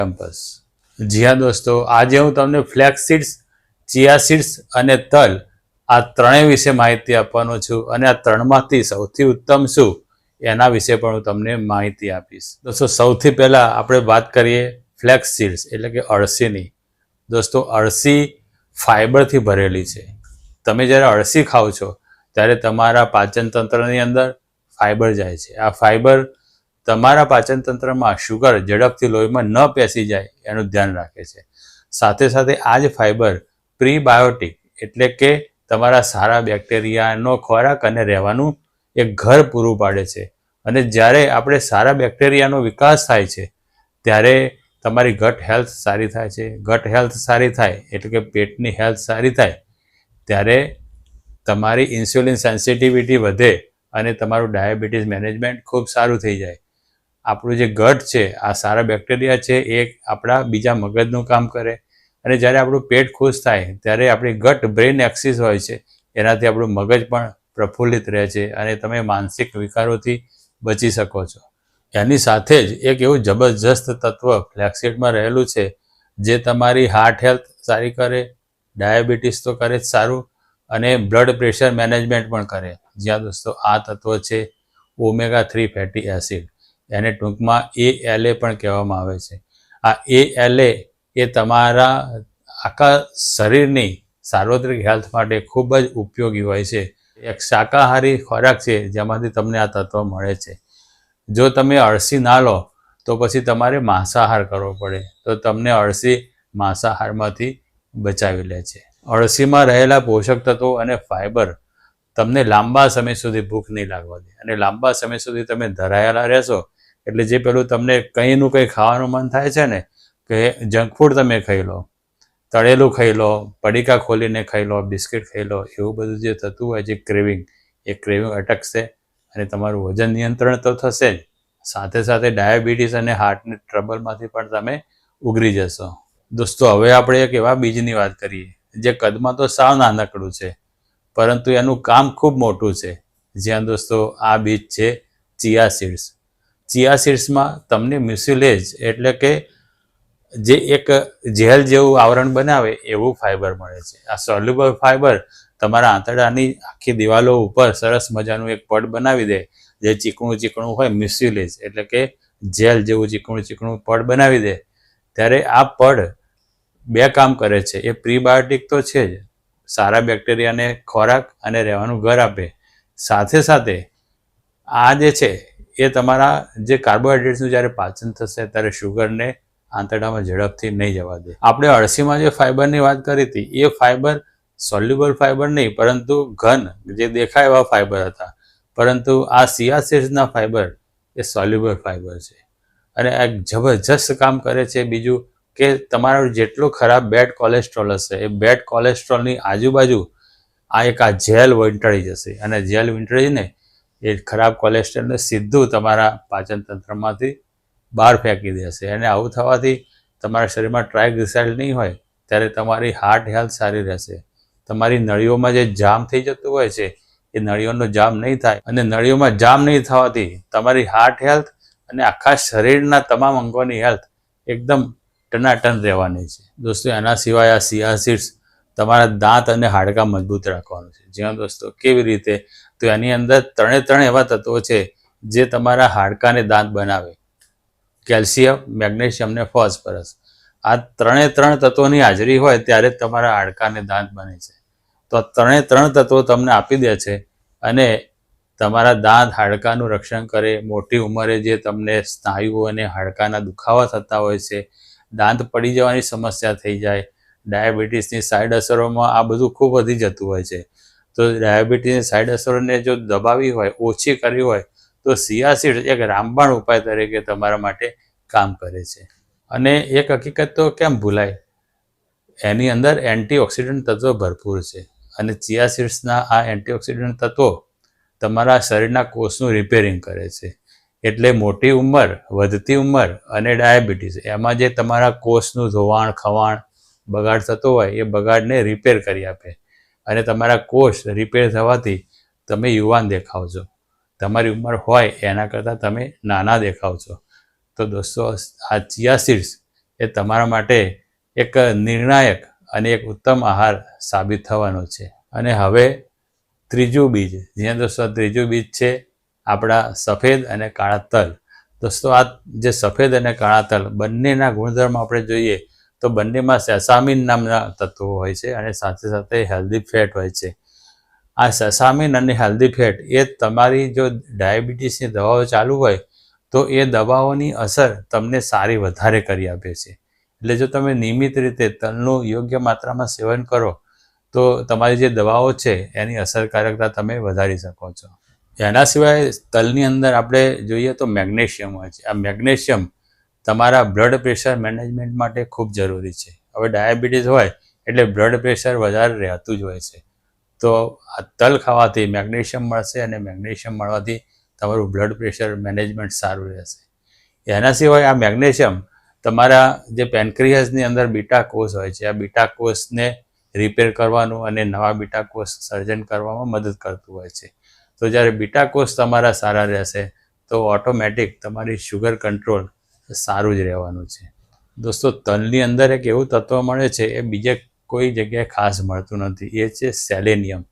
Campus. જી હા દોસ્તો, આજે હું તમને ફ્લેક્સ સીડ્સ, ચિયા સીડ્સ અને તલ આ ત્રણેય વિશે માહિતી આપવાનો છું અને આ ત્રણમાંથી સૌથી ઉત્તમ શું એના વિશે પણ હું તમને માહિતી આપીશ। દોસ્તો સૌથી પહેલાં આપણે વાત કરીએ ફ્લેક્સ સીડ્સ એટલે કે અળસીની। દોસ્તો અળસી ફાઇબરથી ભરેલી છે। તમે જ્યારે અળસી ખાઓ છો ત્યારે તમારા પાચન તંત્રની અંદર ફાઇબર જાય છે। આ ફાઇબર તમારા પાચન તંત્રમાં શુગર ઝડપથી લોહીમાં ન પેસી જાય એનું ધ્યાન રાખે છે। સાથે સાથે આ જ ફાઇબર પ્રીબાયોટિક એટલે કે તમારા સારા બેક્ટેરિયાનો ખોરાક અને રહેવાનું એક ઘર પૂરું પાડે છે। અને જ્યારે આપણે સારા બેક્ટેરિયાનો વિકાસ થાય છે ત્યારે તમારી ગટ હેલ્થ સારી થાય છે। ગટ હેલ્થ સારી થાય એટલે કે પેટની હેલ્થ સારી થાય ત્યારે તમારી ઇન્સ્યુલિન સેન્સિટિવિટી વધે અને તમારું ડાયાબિટીસ મેનેજમેન્ટ ખૂબ સારું થઈ જાય। આપણું જે ગટ છે, આ સારા બેક્ટેરિયા છે એ આપણા બીજા મગજનું કામ કરે અને જ્યારે આપણું પેટ ખુશ થાય ત્યારે આપણી ગટ બ્રેઇન એક્સિસ હોય છે એનાથી આપણું મગજ પણ પ્રફુલ્લિત રહે છે અને તમે માનસિક વિકારોથી બચી શકો છો। એની સાથે જ એક એવું જબરજસ્ત તત્વ ફ્લેક્સસીડમાં રહેલું છે જે તમારી હાર્ટ હેલ્થ સારી કરે, ડાયાબિટીસ તો કરે જ સારું અને બ્લડ પ્રેશર મેનેજમેન્ટ પણ કરે। જ્યાં દોસ્તો આ તત્વ છે ઓમેગા-3 ફેટી એસિડ, એને ટૂંકમાં ALA પણ કહેવામાં આવે છે। આ ALA એ તમારા આખા શરીરની સાર્વત્રિક હેલ્થ માટે ખૂબ જ ઉપયોગી હોય છે। એક શાકાહારી ખોરાક છે જેમાંથી તમને આ તત્વ મળે છે। જો તમે અળસી ના લો તો પછી તમારે માંસાહાર કરવો પડે, તો તમને અળસી માંસાહારમાંથી બચાવી લે છે। અળસીમાં રહેલા પોષક તત્વો અને ફાઇબર તમને લાંબા સમય સુધી ભૂખ નહીં લાગવા દે અને લાંબા સમય સુધી તમે ધરાયેલા રહેશો એટલે જે પેલું તમને કંઈનું કંઈ ખાવાનું મન થાય છે ને કે જંક ફૂડ તમે ખાઈ લો, તળેલું ખાઈ લો, પડીકા ખોલીને ખાઈ લો, બિસ્કિટ ખાઈ લો, એવું બધું જે થતું હોય છે ક્રેવિંગ, એ ક્રેવિંગ અટકશે અને તમારું વજન નિયંત્રણ તો થશે જ, સાથે સાથે ડાયાબિટીસ અને હાર્ટની ટ્રબલમાંથી પણ તમે ઉગરી જશો। દોસ્તો હવે આપણે એક એવા બીજની વાત કરીએ જે કદમાં તો સાવ નાનકડું છે પરંતુ એનું કામ ખૂબ મોટું છે। જ્યાં દોસ્તો આ બીજ છે ચિયા સીડ્સ। ચિયા સીડ્સમાં તમને મ્યુસિલેજ એટલે કે જે એક જેલ જેવું આવરણ બનાવે એવું ફાઇબર મળે છે। આ સોલ્યુબલ ફાઇબર તમારા આંતરડાની આખી દિવાલો ઉપર સરસ મજાનું એક પડ બનાવી દે, જે ચીકણું ચીકણું હોય, મ્યુસિલેજ એટલે કે જેલ જેવું ચીકણું ચીકણું પડ બનાવી દે। ત્યારે આ પડ બે કામ કરે છે, એ પ્રીબાયોટિક તો છે જ, સારા બેક્ટેરિયાને ખોરાક અને રહેવાનું ઘર આપે, સાથે સાથે આ જે છે એ તમારા જે કાર્બોહાઈડ્રેટ્સનું જ્યારે પાચન થશે ત્યારે શુગરને આંતરડામાં ઝડપથી નહીં જવા દે। આપણે અળસીમાં જે ફાઇબરની વાત કરી હતી એ ફાઇબર સોલ્યુબલ ફાઇબર નહીં પરંતુ ઘન જે દેખાય એવા ફાઇબર હતા, પરંતુ આ ચિયા સીડ્સના ફાઇબર એ સોલ્યુબલ ફાઇબર છે અને આ જબરજસ્ત કામ કરે છે। બીજું કે તમારો જેટલો ખરાબ બેડ કોલેસ્ટ્રોલ હશે એ બેડ કોલેસ્ટ્રોલની આજુબાજુ આ એક આ જેલ વીંટળાઈ જશે અને જેલ વીંટળીને એ ખરાબ કોલેસ્ટ્રોલને સીધું તમારા પાચન તંત્રમાંથી બહાર ફેંકી દેશે અને આવું થવાથી તમારા શરીરમાં ટ્રાયગ્લિસરાઇડ નહીં હોય ત્યારે તમારી હાર્ટ હેલ્થ સારી રહેશે। તમારી નળીઓમાં જે જામ થઈ જતું હોય છે એ નળીઓનો જામ નહીં થાય અને નળીઓમાં જામ નહીં થવાથી તમારી હાર્ટ હેલ્થ અને આખા શરીરના તમામ અંગોની હેલ્થ એકદમ ટનાટન રહેવાની છે। દોસ્તો એના સિવાય આ ચિયા સીડ્સ તમારા દાંત અને હાડકાં મજબૂત રાખવાનું છે। જ્યાં દોસ્તો કેવી રીતે, તો એની અંદર ત્રણે એવા તત્વો છે જે તમારા હાડકાને દાંત બનાવે, કેલ્શિયમ, મેગ્નેશિયમ ને ફોસ્ફરસ। આ ત્રણ તત્વોની હાજરી હોય ત્યારે તમારા હાડકાને દાંત બને છે। તો આ ત્રણ તત્વો તમને આપી દે છે અને તમારા દાંત હાડકાનું રક્ષણ કરે। મોટી ઉંમરે જે તમને સ્નાયુઓ અને હાડકાના દુખાવા થતા હોય છે, દાંત પડી જવાની સમસ્યા થઈ જાય, ડાયાબિટીસની સાઈડ અસરોમાં આ બધું ખૂબ વધી જતું હોય છે। તો ડાયાબિટીસની સાઈડ અસરોને જો દબાવી હોય, ઓછી કરવી હોય તો ચિયા સીડ્સ એક રામબાણ ઉપાય તરીકે તમારા માટે કામ કરે છે। અને એક હકીકત તો કેમ ભૂલાય, એની અંદર એન્ટીઓક્સિડન્ટ તત્વો ભરપૂર છે અને ચિયા સીડ્સના આ એન્ટીઓક્સિડન્ટ તત્વો તમારા શરીરના કોષનું રિપેરિંગ કરે છે। એટલે મોટી ઉંમર, વધતી ઉંમર અને ડાયાબિટીસ એમાં જે તમારા કોષનું ધોવાણ, ખવાણ, બગાડ થતો હોય એ બગાડને રિપેર કરી આપે અને તમારા કોષ રિપેર થવાથી તમે યુવાન દેખાવ છો, તમારી ઉંમર હોય એના કરતાં તમે નાના દેખાવ છો। તો દોસ્તો આ ચિયા સીડ્સ એ તમારા માટે એક નિર્ણાયક અને એક ઉત્તમ આહાર સાબિત થવાનો છે. અને હવે ત્રીજું બીજ, જ્યાં દોસ્તો ત્રીજું બીજ છે આપણા સફેદ અને કાળા તલ. દોસ્તો આ જે સફેદ અને કાળા તલ બંનેના ગુણધર્મ આપણે જોઈએ તો બંનેમાં સેસામિન નામના તત્વો હોય છે અને સાથે સાથે હેલ્ધી ફેટ હોય છે. આ સેસામિન અને હેલ્ધી ફેટ એ તમારી જો ડાયાબિટીસની દવાઓ ચાલુ હોય તો એ દવાઓની અસર તમને સારી વધારે કરી આપે છે. એટલે જો તમે નિયમિત રીતે તલનું યોગ્ય માત્રામાં સેવન કરો તો તમારી જે દવાઓ છે એની અસરકારકતા તમે વધારી શકો છો. એના સિવાય તલની અંદર આપણે જોઈએ તો મેગ્નેશિયમ હોય છે. આ મેગ્નેશિયમ તમારા બ્લડ પ્રેશર મેનેજમેન્ટ માટે ખૂબ જરૂરી છે. હવે ડાયાબિટીસ હોય એટલે બ્લડ પ્રેશર વધારે રહેતું જ હોય છે. તો આ તલ ખાવાથી મેગ્નેશિયમ મળશે અને મેગ્નેશિયમ મળવાથી તમારું બ્લડ પ્રેશર મેનેજમેન્ટ સારું રહેશે. એના સિવાય આ મેગ્નેશિયમ તમારા જે પેન્ક્રિયાસની અંદર બીટા કોષ હોય છે, આ બીટા કોષને રિપેર કરવાનું અને નવા બીટા કોષ સર્જન કરવામાં મદદ કરતું હોય છે. તો જ્યારે બીટા કોષ તમારા સારા રહેશે તો ઓટોમેટિક તમારી શુગર કંટ્રોલ સારું જ રહેવાનું છે. દોસ્તો તલની અંદર એક એવું તત્વ મળે છે એ બીજે કોઈ જગ્યાએ ખાસ મળતું નથી, એ છે સેલેનિયમ.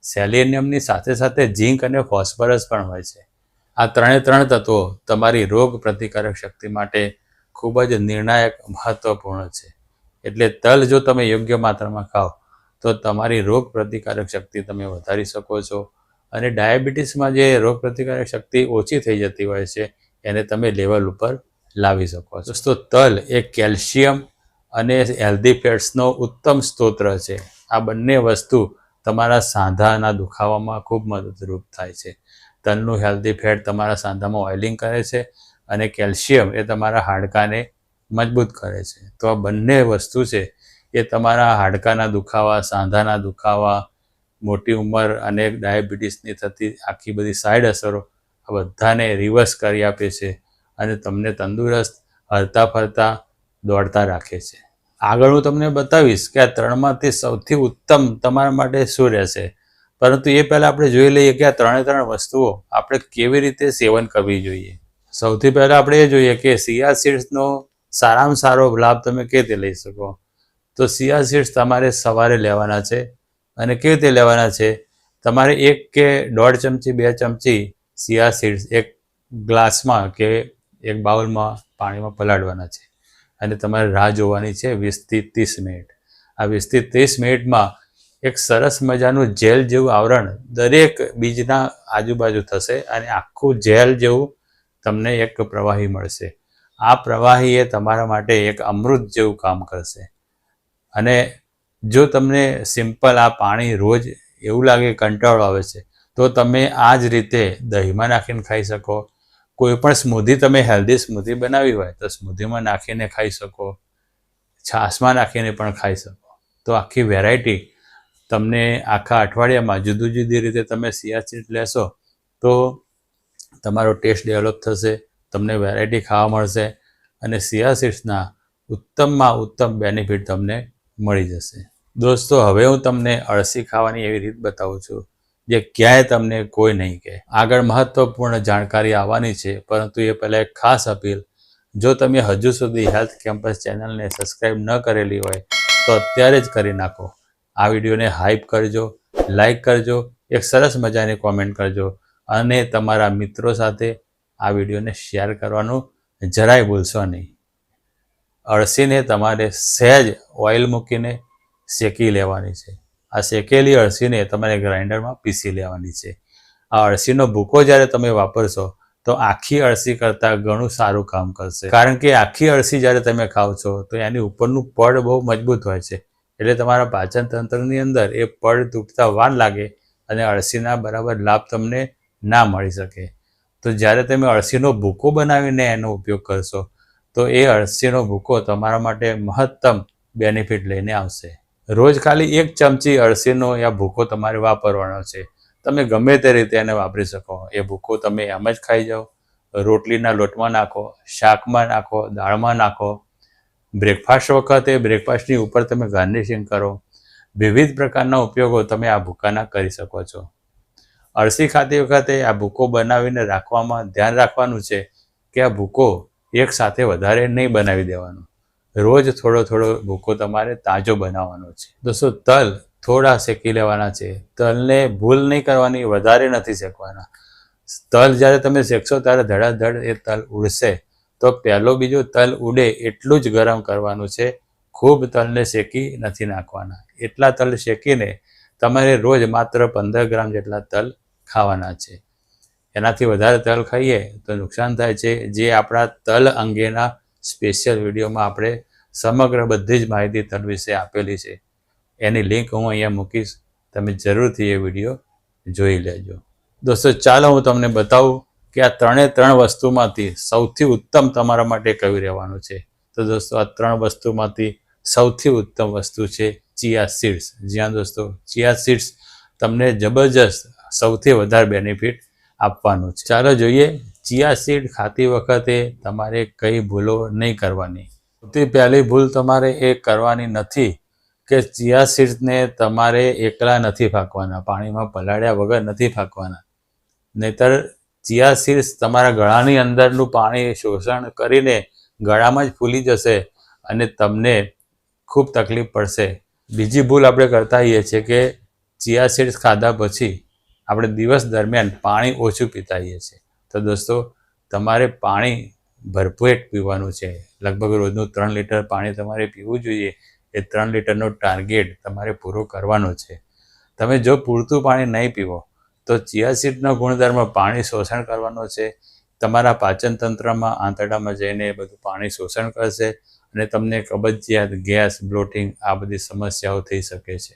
સેલેનિયમની સાથે સાથે ઝીંક અને ફોસ્ફરસ પણ હોય છે. આ ત્રણ તત્વો તમારી રોગ પ્રતિકારક શક્તિ માટે ખૂબ જ નિર્ણાયક મહત્વપૂર્ણ છે. એટલે તલ જો તમે યોગ્ય માત્રામાં ખાઓ તો તમારી રોગ પ્રતિકારક શક્તિ તમે વધારી શકો છો અને ડાયાબિટીસમાં જે રોગ પ્રતિકારક શક્તિ ઓછી થઈ જતી હોય છે એને તમે લેવલ ઉપર લાવી શકો છો. દોસ્તો તલ એ કેલ્શિયમ અને હેલ્ધી ફેટ્સનો ઉત્તમ સ્ત્રોત છે. આ બંને વસ્તુ તમારા સાંધાના દુખાવામાં ખૂબ મદદરૂપ થાય છે. તલનું હેલ્ધી ફેટ તમારા સાંધામાં ઓઇલિંગ કરે છે અને કેલ્શિયમ એ તમારા હાડકાને મજબૂત કરે છે. તો આ બંને વસ્તુ છે એ તમારા હાડકાના દુખાવા, સાંધાના દુખાવા, મોટી ઉંમર અને ડાયાબિટીસની થતી આખી બધી સાઈડ અસરો આ બધાને રિવર્સ કરી આપે છે અને તમને તંદુરસ્ત, હરતા ફરતા, દોડતા રાખે છે. આગળ હું તમને બતાવીશ કે આ ત્રણમાંથી સૌથી ઉત્તમ તમારા માટે શું રહેશે, પરંતુ એ પહેલાં આપણે જોઈ લઈએ કે આ ત્રણ વસ્તુઓ આપણે કેવી રીતે સેવન કરવી જોઈએ. સૌથી પહેલાં આપણે એ જોઈએ કે સિયા સીડ્સનો સારામાં સારો લાભ તમે કેવી રીતે લઈ શકો. તો સિયા સીડ્સ તમારે સવારે લેવાના છે અને કેવી રીતે લેવાના છે, તમારે 1 કે 1.5 ચમચી 2 ચમચી સિયા સીડ્સ એક ગ્લાસમાં કે એક બાઉલમાં પાણીમાં પલાળવાના છે અને તમારે રાહ જોવાની છે 20 થી 30 મિનિટ. આ 20 થી 30 મિનિટમાં એક સરસ મજાનું જેલ જેવું આવરણ દરેક બીજના આજુબાજુ થશે અને આખું જેલ જેવું તમને એક પ્રવાહી મળશે. આ પ્રવાહી એ તમારા માટે એક અમૃત જેવું કામ કરશે. અને જો તમને સિમ્પલ આ પાણી રોજ એવું લાગે કંટાળો આવે છે તો તમે આ જ રીતે દહીંમાં નાખીને ખાઈ શકો. કોઈ પણ સ્મૂધી તમે હેલ્ધી સ્મૂધી બનાવી હોય તો સ્મૂધીમાં નાખીને ખાઈ શકો, છાશમાં નાખીને પણ ખાઈ શકો. તો આખી વેરાયટી તમને આખા અઠવાડિયામાં જુદી રીતે તમે સિયા સીડ લેશો તો તમારો ટેસ્ટ ડેવલપ થશે, તમને વેરાયટી ખાવા મળશે અને સિયા સીડ્સના ઉત્તમમાં ઉત્તમ બેનિફિટ તમને મળી જશે. દોસ્તો હવે હું તમને અળસી ખાવાની એવી રીત બતાવું છું જે ક્યાંય તમને કોઈ નહીં કહે. આગળ મહત્વપૂર્ણ જાણકારી આવવાની છે, પરંતુ એ પહેલાં એક ખાસ અપીલ, જો તમે હજુ સુધી હેલ્થ કેમ્પસ ચેનલને સબસ્ક્રાઈબ ન કરેલી હોય તો અત્યારે જ કરી નાખો. આ વિડીયોને હાઈપ કરજો, લાઈક કરજો, એક સરસ મજાની કોમેન્ટ કરજો અને તમારા મિત્રો સાથે આ વિડીયોને શેર કરવાનું જરાય ભૂલશો નહીં. અળસીને તમારે સહેજ ઓઇલ મૂકીને શેકી લેવાની છે. આ શેકેલી અળસીને તમારે ગ્રાઇન્ડરમાં પીસી લેવાની છે. આ અળસીનો ભૂકો જ્યારે તમે વાપરશો તો આખી અળસી કરતાં ઘણું સારું કામ કરશે, કારણ કે આખી અળસી જ્યારે તમે ખાઓ છો તો એની ઉપરનું પડ બહુ મજબૂત હોય છે, એટલે તમારા પાચન તંત્રની અંદર એ પડ તૂટતા વાર લાગે અને અળસીના બરાબર લાભ તમને ના મળી શકે. તો જ્યારે તમે અળસીનો ભૂકો બનાવીને એનો ઉપયોગ કરશો તો એ અળસીનો ભૂકો તમારા માટે મહત્તમ બેનિફિટ લઈને આવશે. રોજ ખાલી 1 ચમચી અળસીનો આ ભૂકો તમારે વાપરવાનો છે. તમે ગમે તે રીતે એને વાપરી શકો. એ ભૂકો તમે એમ જ ખાઈ જાઓ, રોટલીના લોટમાં નાખો, શાકમાં નાખો, દાળમાં નાખો, બ્રેકફાસ્ટ વખતે બ્રેકફાસ્ટની ઉપર તમે ગાર્નિશિંગ કરો. વિવિધ પ્રકારના ઉપયોગો તમે આ ભૂકાના કરી શકો છો. અળસી ખાતી વખતે આ ભૂકો બનાવીને રાખવામાં ધ્યાન રાખવાનું છે કે આ ભૂકો એક સાથે વધારે નહીં બનાવી દેવાનો. રોજ થોડો થોડો ભૂકો તમારે તાજો બનાવવાનો છે. દોસ્તો તલ થોડા શેકી લેવાના છે. તલને ભૂલ નહીં કરવાની, વધારે નથી શેકવાના. તલ જ્યારે તમે શેકશો ત્યારે ધડાધડ એ તલ ઉડશે. તો પહેલો બીજો તલ ઉડે એટલું જ ગરમ કરવાનું છે. ખૂબ તલને શેકી નથી નાખવાના. એટલા તલ શેકીને તમારે રોજ માત્ર 15 ગ્રામ જેટલા તલ ખાવાના છે. એનાથી વધારે તલ ખાઈએ તો નુકસાન થાય છે. જે આપણા તલ અંગેના સ્પેશિયલ વિડીયોમાં આપણે સમગ્ર બધી જ માહિતી તલ વિશે આપેલી છે. એની લિંક હું અહીંયા મૂકીશ, તમે જરૂરથી એ વિડીયો જોઈ લેજો. દોસ્તો ચાલો હું તમને બતાવું કે આ ત્રણ વસ્તુમાંથી સૌથી ઉત્તમ તમારા માટે કયું રહેવાનું છે. તો દોસ્તો આ 3 વસ્તુમાંથી સૌથી ઉત્તમ વસ્તુ છે ચિયા સીડ્સ. જ્યાં દોસ્તો ચિયા સીડ્સ તમને જબરજસ્ત સૌથી વધારે બેનિફિટ આપવાનું છે. ચાલો જોઈએ ચિયા સીડ ખાતી વખતે તમારે કઈ ભૂલો નહીં કરવાની. સૌથી પહેલી ભૂલ તમારે એ કરવાની નથી કે ચિયા સીડ્સને તમારે એકલા નથી ફાંકવાના, પાણીમાં પલાળ્યા વગર નથી ફાંકવાના. નહીતર ચિયા સીડ્સ તમારા ગળાની અંદરનું પાણી શોષણ કરીને ગળામાં જ ફૂલી જશે અને તમને ખૂબ તકલીફ પડશે. બીજી ભૂલ આપણે કરતા હોઈએ છીએ કે ચિયા સીડ્સ ખાધા પછી આપણે દિવસ દરમિયાન પાણી ઓછું પીતા હોઈએ છીએ. તો દોસ્તો તમારે પાણી ભરપેટ પીવાનું છે. લગભગ રોજનું 3 લીટર પાણી તમારે પીવું જોઈએ. એ 3 લીટરનો ટાર્ગેટ તમારે પૂરો કરવાનો છે. તમે જો પૂરતું પાણી નહીં પીવો તો ચિયા સીડનો ગુણધર્મ પાણી શોષણ કરવાનો છે. તમારા પાચન તંત્રમાં આંતરડામાં જઈને બધું પાણી શોષણ કરશે અને તમને કબજિયાત, ગેસ, બ્લોટિંગ આ બધી સમસ્યાઓ થઈ શકે છે.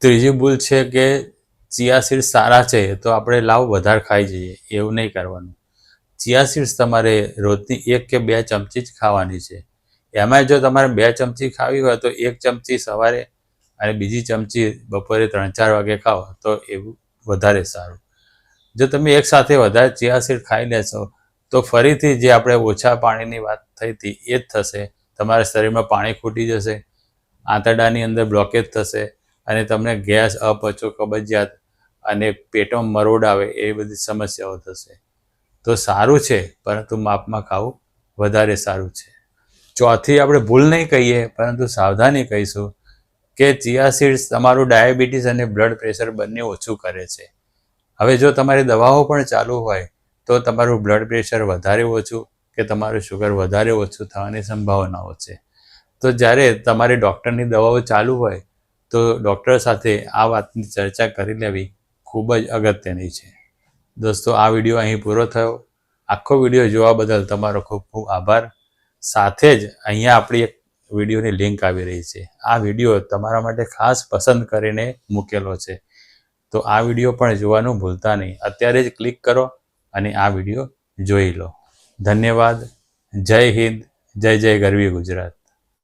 ત્રીજી ભૂલ છે કે ચિયા સીડ્સ સારા છે તો આપણે લાવ વધારે ખાઈ જઈએ. એવું નહીં કરવાનું. ચિયા સીડ્સ તમારે રોજની 1 કે 2 ચમચી જ ખાવાની છે. એમાં જો તમારે 2 ચમચી ખાવી હોય તો 1 ચમચી સવારે અને બીજી ચમચી બપોરે 3-4 વાગે ખાઓ તો એવું વધારે સારું. જો તમે એકસાથે વધારે ચિયા સીડ ખાઈ લેશો તો ફરીથી જે આપણે ઓછા પાણીની વાત થઈ હતી એ જ થશે. તમારા શરીરમાં પાણી ખૂટી જશે, આંતરડાની અંદર બ્લોકેજ થશે અને તમને ગેસ, અપચો, કબજિયાત અને પેટમાં મરોડ આવે એ બધી સમસ્યાઓ થશે. તો સારું છે પરંતુ માપમાં ખાવું વધારે સારું છે. ચોથી આપણે ભૂલ નહીં કહીએ પરંતુ સાવધાની કહીશું કે ચિયા સીડ્સ તમારું ડાયાબિટીસ અને બ્લડ પ્રેશર બંને ઓછું કરે છે. હવે જો તમારી દવાઓ પણ ચાલુ હોય તો તમારું બ્લડ પ્રેશર વધારે ઓછું કે તમારું શુગર વધારે ઓછું થવાની સંભાવનાઓ છે. તો જ્યારે તમારી ડૉક્ટરની દવાઓ ચાલુ હોય તો ડૉક્ટર સાથે આ વાતની ચર્ચા કરી લેવી ખૂબ જ અગત્યની છે. દોસ્તો આ વિડીયો અહીં પૂરો થયો. આખો વિડીયો જોવા બદલ તમારો ખૂબ ખૂબ આભાર. સાથે જ અહીંયા આપણી એક વિડીયોની લિંક આવી રહી છે. આ વિડીયો તમારા માટે ખાસ પસંદ કરીને મૂકેલો છે. તો આ વિડીયો પણ જોવાનું ભૂલતા નહીં. અત્યારે જ ક્લિક કરો અને આ વિડીયો જોઈ લો. ધન્યવાદ. જય હિન્દ, જય જય ગરવી ગુજરાત.